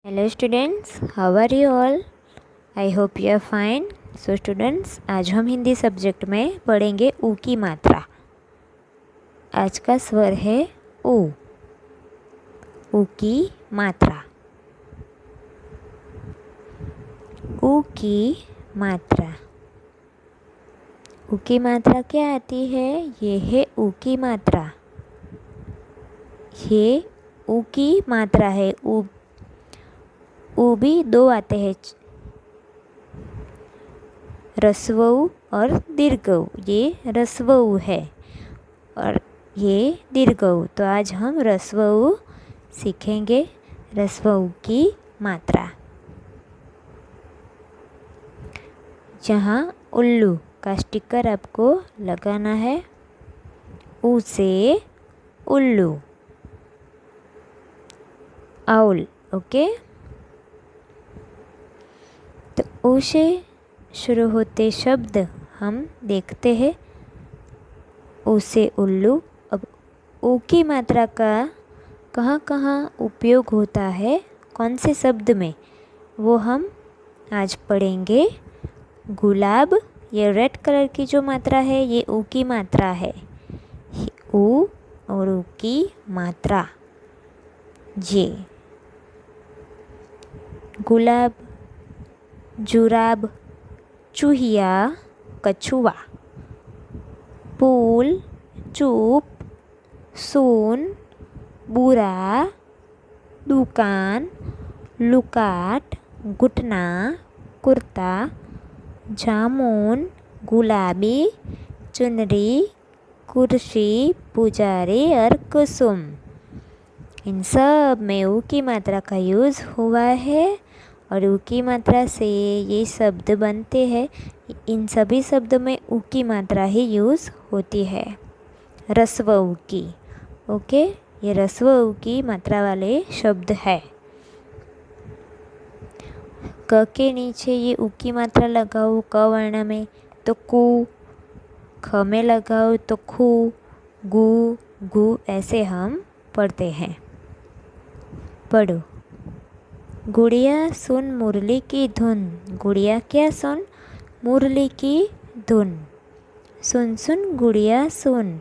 Hello students, how are you all? I hope you are fine. So students, आज हम Hindi subject में पढ़ेंगे ऊ की मात्रा। आज का स्वर है ऊ। ऊ की मात्रा। ऊ की मात्रा। ऊ की मात्रा क्या आती है? ये है ऊ की मात्रा। ये ऊ की मात्रा है। ऊ भी दो आते हैं, ह्रस्व ऊ और दीर्घ ऊ। ये ह्रस्व ऊ है और ये दीर्घ ऊ। तो आज हम ह्रस्व ऊ सीखेंगे, ह्रस्व ऊ की मात्रा। जहाँ उल्लू का स्टिकर आपको लगाना है, ऊ से उल्लू, आउल। ओके, तो ऊ से शुरू होते शब्द हम देखते हैं। ऊ से उल्लू। अब ऊ की मात्रा का कहाँ कहाँ उपयोग होता है, कौन से शब्द में, वो हम आज पढ़ेंगे। गुलाब, ये रेड कलर की जो मात्रा है, ये ऊ की मात्रा है। ऊ और ऊ की मात्रा। ये गुलाब, जुराब, चूहिया, कछुआ, फूल, चुप, सुन, बुरा, दुकान, लुकाट, घुटना, कुर्ता, जामुन, गुलाबी, चुनरी, कुर्सी, पुजारी और कुसुम। इन सब में ऊ की मात्रा का यूज़ हुआ है और ऊ की मात्रा से ये शब्द बनते हैं। इन सभी शब्द में ऊ की मात्रा ही यूज़ होती है, ह्रस्व ऊ की। ओके, ये ह्रस्व ऊ की मात्रा वाले शब्द है। क के नीचे ये ऊ की मात्रा लगाओ क वर्ण में तो कु, ख में लगाओ तो खु, गु, गु, ऐसे हम पढ़ते हैं। पढ़ो। गुड़िया सुन मुरली की धुन। गुड़िया क्या सुन? मुरली की धुन। सुन सुन गुड़िया सुन।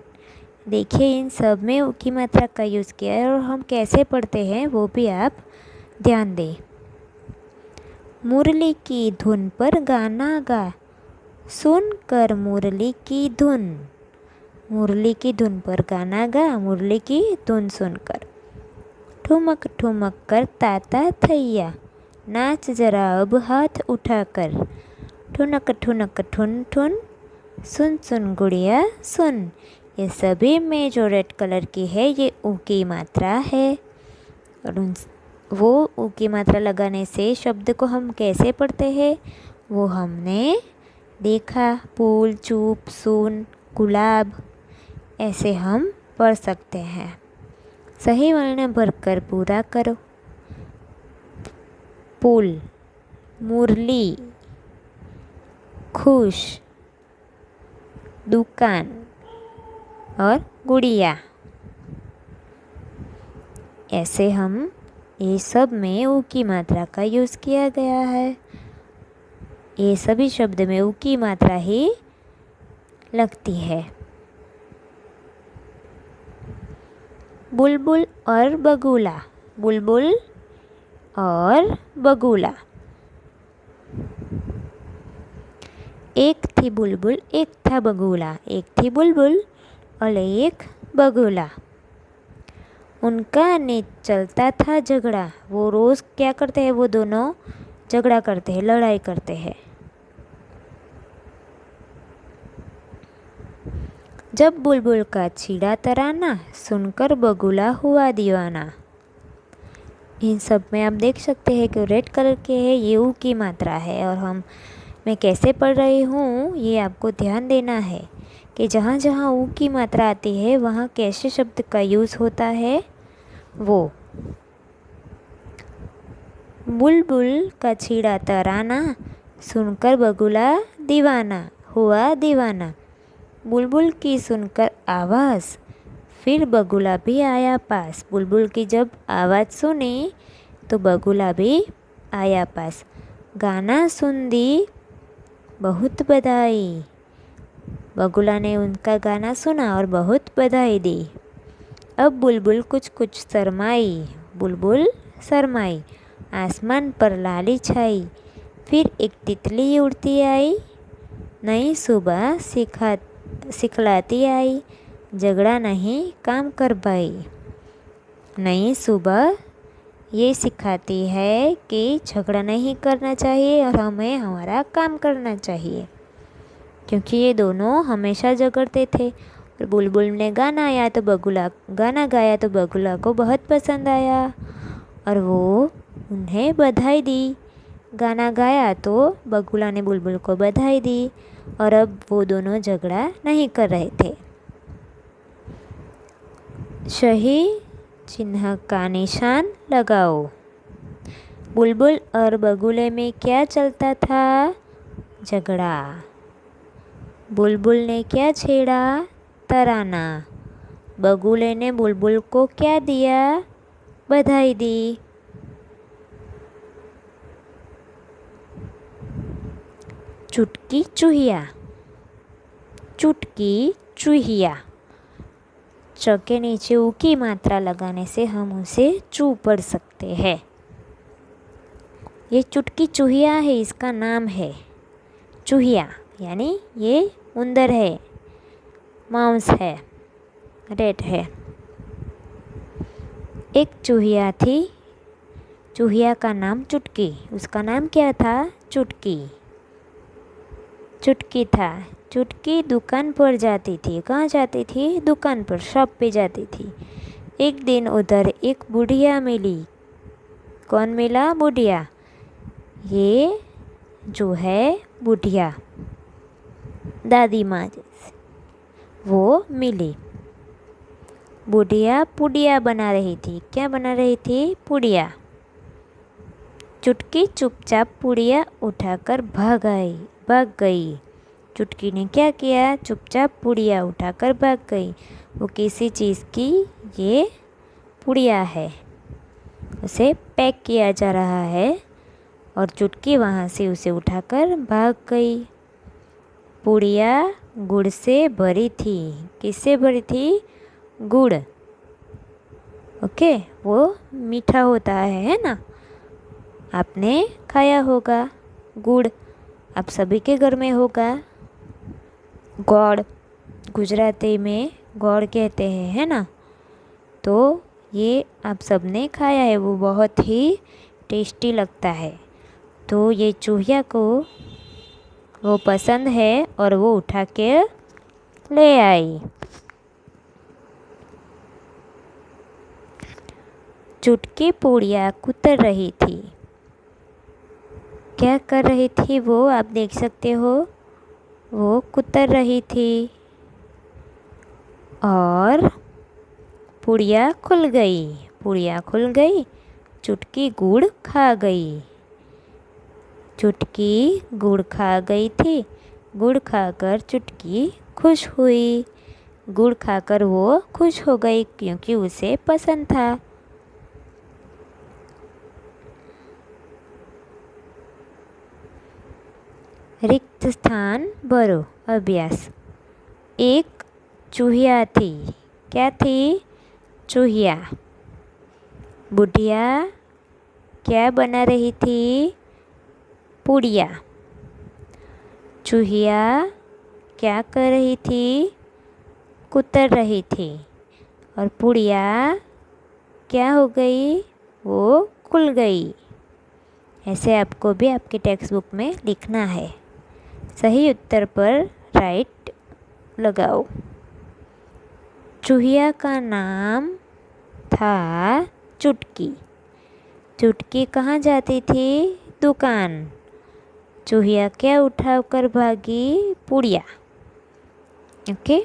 देखिए, इन सब में ऊ की मात्रा का यूज़ किया है और हम कैसे पढ़ते हैं वो भी आप ध्यान दें। मुरली की धुन पर गाना गा, सुन कर मुरली की धुन। मुरली की धुन पर गाना गा, मुरली की धुन सुनकर। ठुमक ठुमक कर ताता थैया, नाच जरा अब हाथ उठाकर। ठुनक ठुनक ठुन ठुन, सुन सुन गुड़िया सुन। ये सभी में जो रेड कलर की है, ये ऊ की मात्रा है। और वो ऊ की मात्रा लगाने से शब्द को हम कैसे पढ़ते हैं वो हमने देखा। फूल, चुप, सुन, गुलाब, ऐसे हम पढ़ सकते हैं। सही वर्ण भरकर पूरा करो। फूल, मुरली, खुश, दुकान और गुड़िया। ऐसे हम ये सब में ऊ की मात्रा का यूज़ किया गया है। ये सभी शब्द में ऊ की मात्रा ही लगती है। बुलबुल और बगुला। बुलबुल और बगुला। एक थी बुलबुल, एक था बगुला। एक थी बुलबुल और एक बगुला। उनका नित चलता था झगड़ा। वो रोज़ क्या करते हैं? वो दोनों झगड़ा करते हैं, लड़ाई करते हैं। जब बुलबुल का छीड़ा तराना, सुनकर बगुला हुआ दीवाना। इन सब में आप देख सकते हैं कि रेड कलर के है, ये ऊ की मात्रा है। और मैं कैसे पढ़ रही हूँ ये आपको ध्यान देना है कि जहाँ जहाँ ऊ की मात्रा आती है वहाँ कैसे शब्द का यूज़ होता है। वो बुलबुल का छीड़ा तराना, सुनकर बगुला दीवाना हुआ दीवाना। बुलबुल की सुनकर आवाज़, फिर बगुला भी आया पास। बुलबुल की जब आवाज़ सुनी तो बगुला भी आया पास। गाना सुन दी बहुत बधाई। बगुला ने उनका गाना सुना और बहुत बधाई दी। अब बुलबुल कुछ कुछ शर्माई। बुलबुल शर्माई। आसमान पर लाली छाई। फिर एक तितली उड़ती आई। नई सुबह सिखलाती आई। झगड़ा नहीं काम कर पाई। नई सुबह ये सिखाती है कि झगड़ा नहीं करना चाहिए और हमें हमारा काम करना चाहिए, क्योंकि ये दोनों हमेशा झगड़ते थे। और बुलबुल ने गाना गाया तो बगुला को बहुत पसंद आया और वो उन्हें बधाई दी। गाना गाया तो बगुला ने बुलबुल को बधाई दी और अब वो दोनों झगड़ा नहीं कर रहे थे। सही चिन्ह का निशान लगाओ। बुलबुल और बगुले में क्या चलता था? झगड़ा। बुलबुल ने क्या छेड़ा? तराना। बगुले ने बुलबुल को क्या दिया? बधाई दी। चुटकी चूहिया। चुटकी चूहिया। च के नीचे ऊ की मात्रा लगाने से हम उसे चू पढ़ सकते हैं। ये चुटकी चूहिया है, इसका नाम है चूहिया, यानी ये उंदर है, मांस है, रेट है। एक चूहिया थी। चूहिया का नाम चुटकी। उसका नाम क्या था? चुटकी। चुटकी था। चुटकी दुकान पर जाती थी। कहाँ जाती थी? दुकान पर, शॉप पे जाती थी। एक दिन उधर एक बुढ़िया मिली। कौन मिला? बुढ़िया। ये जो है बुढ़िया, दादी माँ जैसे, वो मिली। बुढ़िया पुड़िया बना रही थी। क्या बना रही थी? पुड़िया। चुटकी चुपचाप पुड़िया उठाकर भाग गई। चुटकी ने क्या किया? चुपचाप पुड़िया उठाकर भाग गई। वो किसी चीज़ की ये पुड़िया है, उसे पैक किया जा रहा है और चुटकी वहाँ से उसे उठाकर भाग गई। पुड़िया गुड़ से भरी थी। किससे भरी थी? गुड़। ओके, वो मीठा होता है ना? आपने खाया होगा गुड़, आप सभी के घर में होगा। गौड़, गुजराती में गौड़ कहते हैं, है ना? तो ये आप सबने खाया है, वो बहुत ही टेस्टी लगता है। तो ये चूहिया को वो पसंद है और वो उठा के ले आई। चुटकी पुड़िया कुतर रही थी। क्या कर रही थी वो? आप देख सकते हो, वो कुतर रही थी और पुड़िया खुल गई। पुड़िया खुल गई। चुटकी गुड़ खा गई। चुटकी गुड़ खा गई थी। गुड़ खाकर चुटकी खुश हुई। गुड़ खाकर वो खुश हो गई क्योंकि उसे पसंद था। रिक्त स्थान भरो। अभ्यास। एक चूहिया थी। क्या थी? चूहिया। बुढ़िया क्या बना रही थी? पुड़िया। चूहिया क्या कर रही थी? कुतर रही थी। और पुड़िया क्या हो गई? वो खुल गई। ऐसे आपको भी आपके टेक्स्ट बुक में लिखना है। सही उत्तर पर राइट लगाओ। चूहिया का नाम था चुटकी। चुटकी कहाँ जाती थी? दुकान। चूहिया क्या उठाकर भागी? पुड़िया। ओके।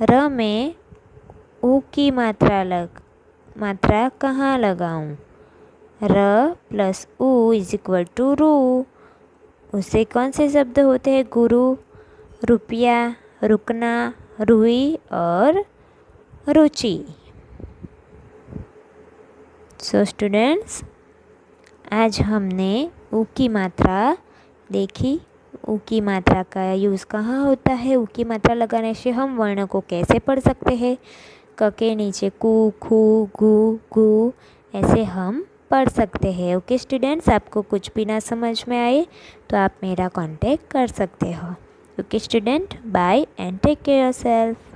र में ऊ की मात्रा कहाँ लगाऊं? र प्लस ऊ इज इक्वल टू रू। उससे कौन से शब्द होते हैं? गुरु, रुपया, रुकना, रुई और रुचि। सो स्टूडेंट्स, आज हमने ऊ की मात्रा देखी। ऊ की मात्रा का यूज़ कहाँ होता है, ऊ की मात्रा लगाने से हम वर्ण को कैसे पढ़ सकते हैं। क के नीचे कु, खु, गु, गु ऐसे हम पढ़ सकते हैं। ओके स्टूडेंट्स, आपको कुछ भी ना समझ में आए तो आप मेरा कांटेक्ट कर सकते हो। Okay student, bye and take care yourself.